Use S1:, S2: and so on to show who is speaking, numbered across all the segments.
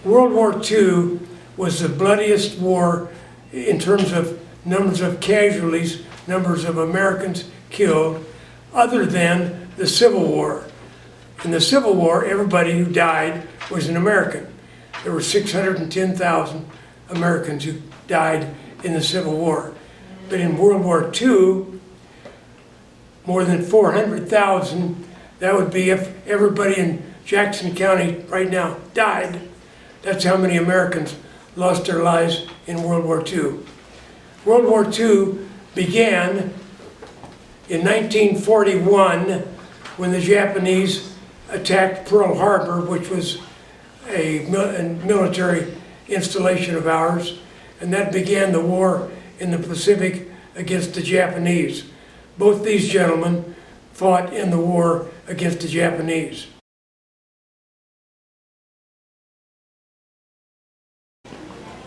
S1: World War II was the bloodiest war in terms of numbers of casualties, numbers of Americans killed, other than the Civil War. In the Civil War, everybody who died was an American. There were 610,000 Americans who died in the Civil War. But in World War II, more than 400,000, that would be if everybody in Jackson County right now died. That's how many Americans lost their lives in World War II. World War II began in 1941 when the Japanese attacked Pearl Harbor, which was a military installation of ours, and that began the war in the Pacific against the Japanese. Both these gentlemen fought in the war against the Japanese.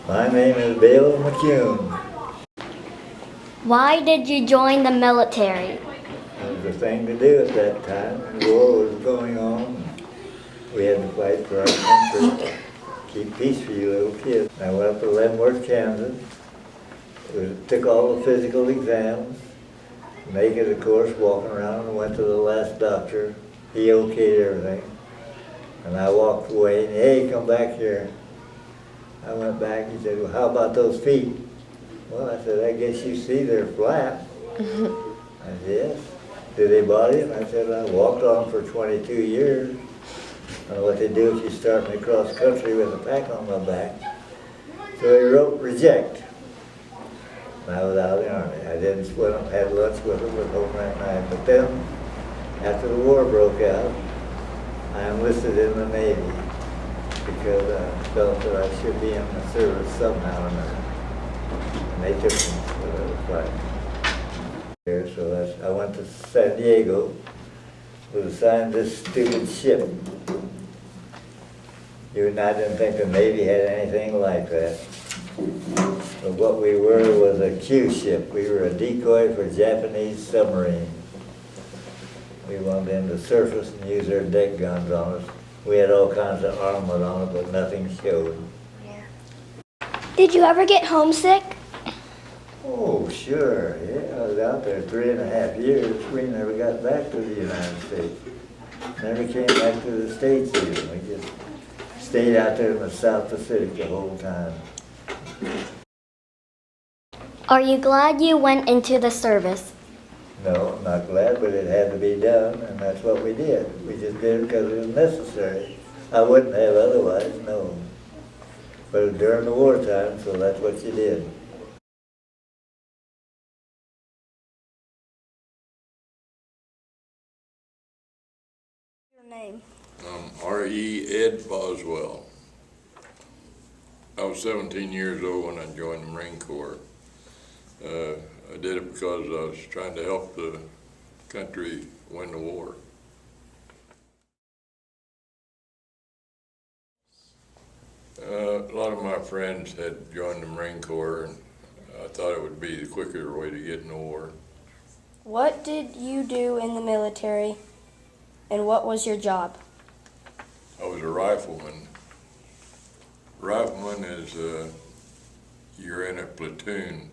S2: My name is Bill McCune.
S3: Why did you join the military?
S2: It was the thing to do at that time. The war was going on. We had to fight for our country, keep peace for you little kids. I went up to Leavenworth, Kansas. Took all the physical exams. Naked, of course, walking around, and went to the last doctor. He okayed everything. And I walked away, and hey, come back here. I went back, he said, well, how about those feet? Well, I said, I guess you see they're flat. I said, yes. Do they bother you? And I said, I walked on for 22 years. I don't know what they do if you start me across country with a pack on my back. So he wrote reject. And I was out of the Army. I didn't had lunch with him, went home that night. But then, after the war broke out, I enlisted in the Navy because I felt that I should be in the service somehow or another. And they took me for the fight. So I went to San Diego, was assigned this stupid ship. You and I didn't think the Navy had anything like that. But what we were was a Q ship. We were a decoy for Japanese submarines. We wanted them to surface and use their deck guns on us. We had all kinds of armament on it, but nothing showed.
S3: Did you ever get homesick?
S2: Oh, sure. Yeah, I was out there 3.5 years. We never got back to the United States. Never came back to the States even. We just stayed out there in the South Pacific the whole time.
S3: Are you glad you went into the service?
S2: No, I'm not glad, but it had to be done, and that's what we did. We just did it because it was necessary. I wouldn't have otherwise, no. But it was during the wartime, so that's what you did.
S3: Your name?
S4: R.E. Ed Boswell. I was 17 years old when I joined the Marine Corps. I did it because I was trying to help the country win the war. A lot of my friends had joined the Marine Corps, and I thought it would be the quicker way to get in the war.
S5: What did you do in the military, and what was your job?
S4: I was a rifleman. Rifleman is you're in a platoon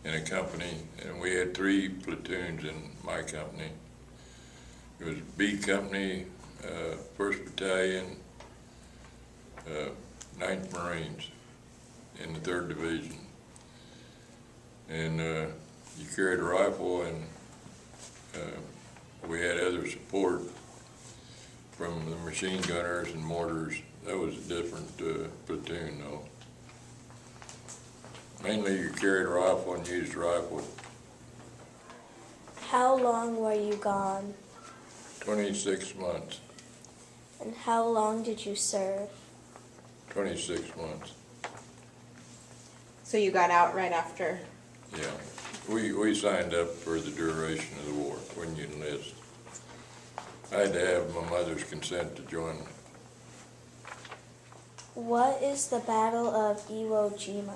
S4: in a company, and we had 3 platoons in my company. It was B Company, 1st Battalion, 9th Marines in the 3rd Division. And you carried a rifle, and we had other support from the machine gunners and mortars. That was a different platoon though. Mainly you carried a rifle and used a rifle.
S5: How long were you gone?
S4: 26 months.
S5: And how long did you serve?
S4: 26 months.
S6: So you got out right after?
S4: Yeah. We signed up for the duration of the war when you enlist. I had to have my mother's consent to join.
S5: What is the Battle of Iwo Jima?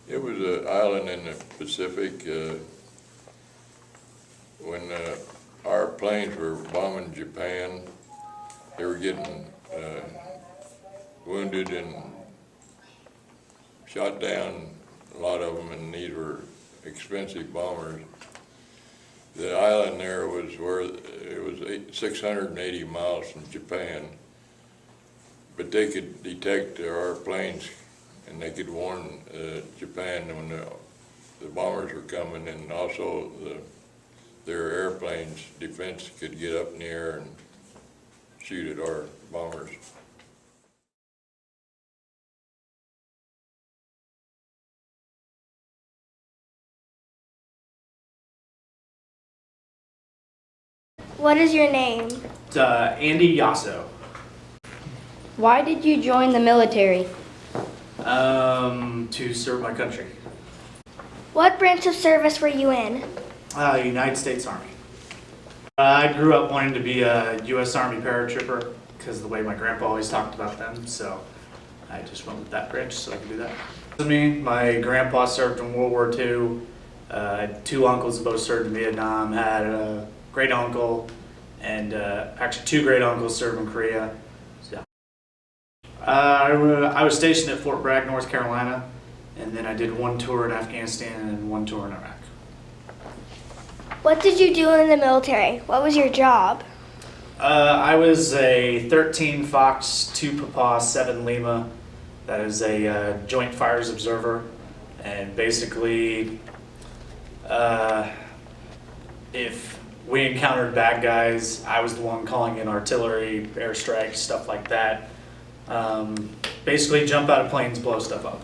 S4: It was an island in the Pacific. When our planes were bombing Japan, they were getting wounded and shot down, a lot of them, and these were expensive bombers. The island there was where it was 680 miles from Japan, but they could detect our planes and they could warn Japan when the bombers were coming, and also their airplanes defense could get up in the air and shoot at our bombers.
S3: What is your name?
S7: Andy Yasso.
S5: Why did you join the military?
S7: To serve my country.
S3: What branch of service were you in?
S7: United States Army. I grew up wanting to be a U.S. Army paratrooper because of the way my grandpa always talked about them, so I just went with that branch so I could do that. My grandpa served in World War II. I had two uncles that both served in Vietnam. Had a great uncle and actually two great uncles served in Korea. So, I was stationed at Fort Bragg, North Carolina, and then I did one tour in Afghanistan and one tour in Iraq.
S3: What did you do in the military? What was your job?
S7: I was a 13 Fox, 2 Papa, 7 Lima. That is a joint fires observer. And basically, if we encountered bad guys, I was the one calling in artillery, airstrikes, stuff like that. Basically, jump out of planes, blow stuff up.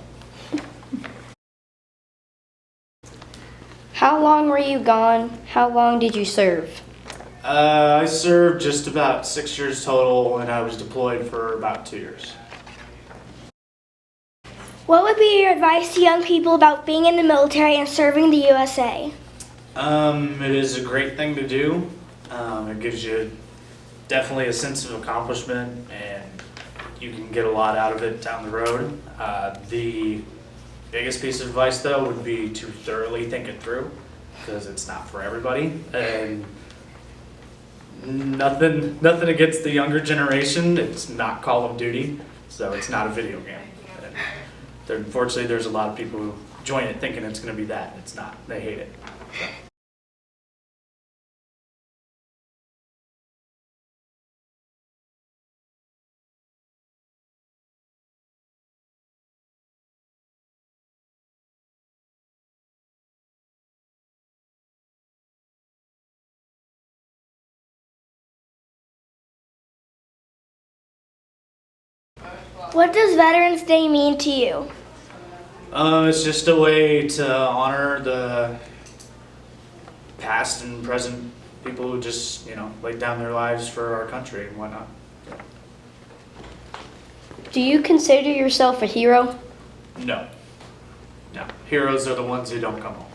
S5: How long were you gone? How long did you serve?
S7: I served just about 6 years total, and I was deployed for about 2 years.
S3: What would be your advice to young people about being in the military and serving the USA?
S7: It is a great thing to do. It gives you definitely a sense of accomplishment, and you can get a lot out of it down the road. The biggest piece of advice, though, would be to thoroughly think it through, because it's not for everybody. And nothing against the younger generation. It's not Call of Duty, so it's not a video game. And unfortunately, there's a lot of people who join it thinking it's going to be that. It's not. They hate it.
S3: What does Veterans Day mean to you?
S7: It's just a way to honor the past and present people who just, laid down their lives for our country and whatnot.
S5: Do you consider yourself a hero?
S7: No. No. Heroes are the ones who don't come home.